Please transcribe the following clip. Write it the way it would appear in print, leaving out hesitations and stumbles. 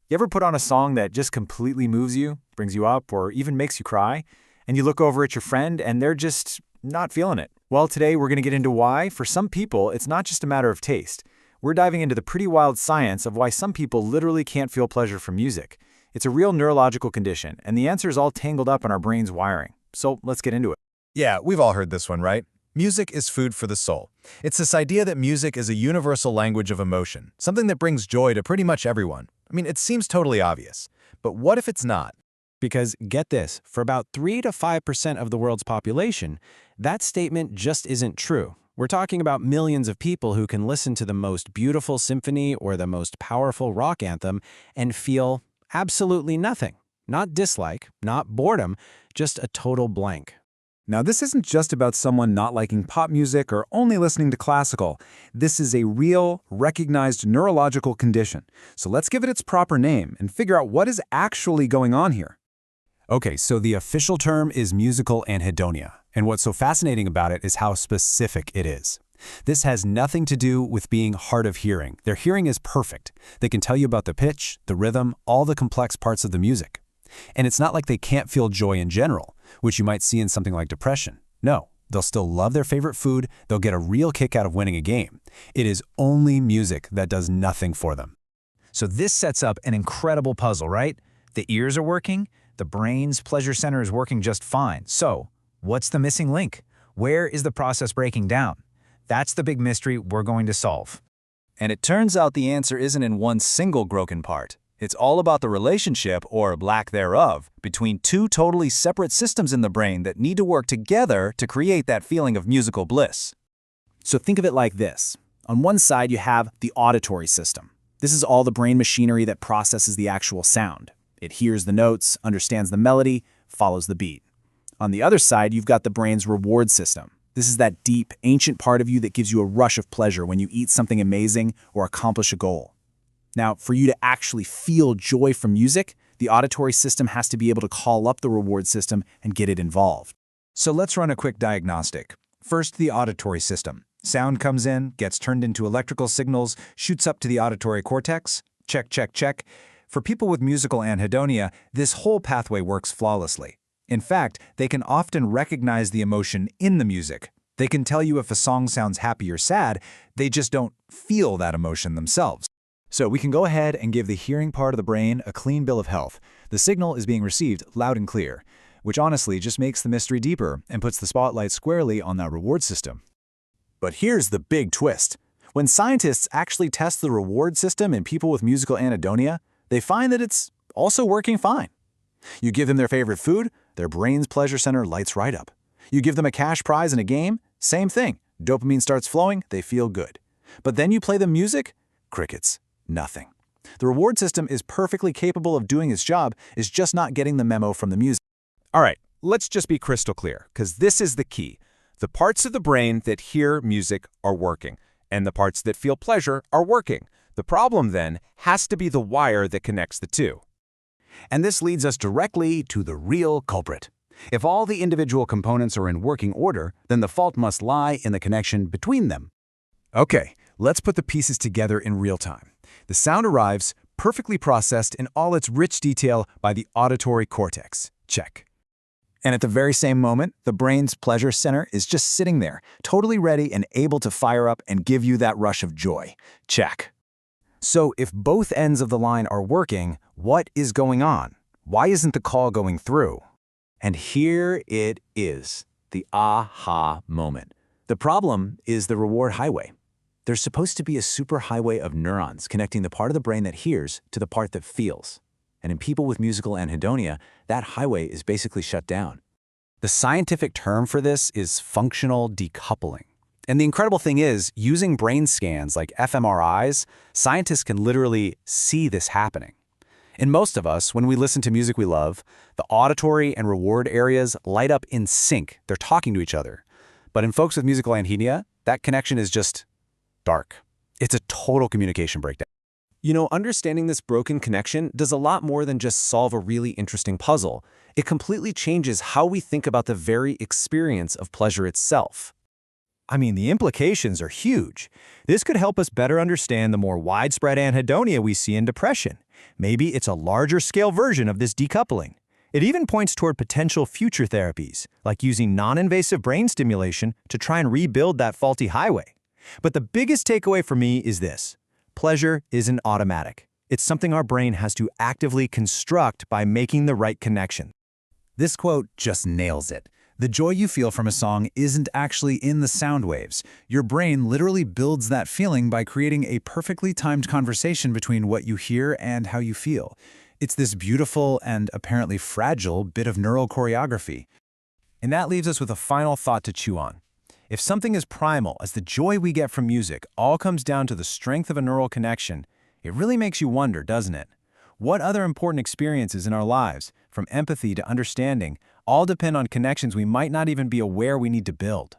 You ever put on a song that just completely moves you, brings you up, or even makes you cry, and you look over at your friend and they're just not feeling it? Well, today we're going to get into why, for some people, it's not just a matter of taste. We're diving into the pretty wild science of why some people literally can't feel pleasure from music. It's a real neurological condition, and the answer is all tangled up in our brain's wiring. So let's get into it. Yeah, we've all heard this one, right? Music is food for the soul. It's this idea that music is a universal language of emotion, something that brings joy to pretty much everyone. I mean, it seems totally obvious. But what if it's not? Because, get this, for about 3 to 5% of the world's population, that statement just isn't true. We're talking about millions of people who can listen to the most beautiful symphony or the most powerful rock anthem and feel absolutely nothing. Not dislike, not boredom, just a total blank. Now, this isn't just about someone not liking pop music or only listening to classical. This is a real, recognized neurological condition. So let's give it its proper name and figure out what is actually going on here. Okay, so the official term is musical anhedonia, and what's so fascinating about it is how specific it is. This has nothing to do with being hard of hearing. Their hearing is perfect. They can tell you about the pitch, the rhythm, all the complex parts of the music. And it's not like they can't feel joy in general, which you might see in something like depression. No, they'll still love their favorite food, they'll get a real kick out of winning a game. It is only music that does nothing for them. So this sets up an incredible puzzle, right? The ears are working, the brain's pleasure center is working just fine. So, what's the missing link? Where is the process breaking down? That's the big mystery we're going to solve. And it turns out the answer isn't in one single broken part. It's all about the relationship, or lack thereof, between two totally separate systems in the brain that need to work together to create that feeling of musical bliss. So think of it like this. On one side, you have the auditory system. This is all the brain machinery that processes the actual sound. It hears the notes, understands the melody, follows the beat. On the other side, you've got the brain's reward system. This is that deep, ancient part of you that gives you a rush of pleasure when you eat something amazing or accomplish a goal. Now, for you to actually feel joy from music, the auditory system has to be able to call up the reward system and get it involved. So let's run a quick diagnostic. First, the auditory system. Sound comes in, gets turned into electrical signals, shoots up to the auditory cortex. Check, check, check. For people with musical anhedonia, this whole pathway works flawlessly. In fact, they can often recognize the emotion in the music. They can tell you if a song sounds happy or sad, they just don't feel that emotion themselves. So we can go ahead and give the hearing part of the brain a clean bill of health. The signal is being received loud and clear, which honestly just makes the mystery deeper and puts the spotlight squarely on that reward system. But here's the big twist. When scientists actually test the reward system in people with musical anhedonia, they find that it's also working fine. You give them their favorite food, their brain's pleasure center lights right up. You give them a cash prize in a game, same thing. Dopamine starts flowing, they feel good. But then you play them music, crickets. Nothing. The reward system is perfectly capable of doing its job, is just not getting the memo from the music. All right, let's just be crystal clear, because this is the key. The parts of the brain that hear music are working, and the parts that feel pleasure are working. The problem, then, has to be the wire that connects the two. And this leads us directly to the real culprit. If all the individual components are in working order, then the fault must lie in the connection between them. Okay, let's put the pieces together in real time. The sound arrives, perfectly processed in all its rich detail by the auditory cortex. Check. And at the very same moment, the brain's pleasure center is just sitting there, totally ready and able to fire up and give you that rush of joy. Check. So if both ends of the line are working, what is going on? Why isn't the call going through? And here it is, the aha moment. The problem is the reward highway. There's supposed to be a superhighway of neurons connecting the part of the brain that hears to the part that feels. And in people with musical anhedonia, that highway is basically shut down. The scientific term for this is functional decoupling. And the incredible thing is, using brain scans like fMRIs, scientists can literally see this happening. In most of us, when we listen to music we love, the auditory and reward areas light up in sync. They're talking to each other. But in folks with musical anhedonia, that connection is just dark. It's a total communication breakdown. You know, understanding this broken connection does a lot more than just solve a really interesting puzzle. It completely changes how we think about the very experience of pleasure itself. I mean, the implications are huge. This could help us better understand the more widespread anhedonia we see in depression. Maybe it's a larger-scale version of this decoupling. It even points toward potential future therapies, like using non-invasive brain stimulation to try and rebuild that faulty highway. But the biggest takeaway for me is this: pleasure isn't automatic. It's something our brain has to actively construct by making the right connection. This quote just nails it. The joy you feel from a song isn't actually in the sound waves. Your brain literally builds that feeling by creating a perfectly timed conversation between what you hear and how you feel. It's this beautiful and apparently fragile bit of neural choreography. And that leaves us with a final thought to chew on. If something as primal as the joy we get from music all comes down to the strength of a neural connection, it really makes you wonder, doesn't it? What other important experiences in our lives, from empathy to understanding, all depend on connections we might not even be aware we need to build?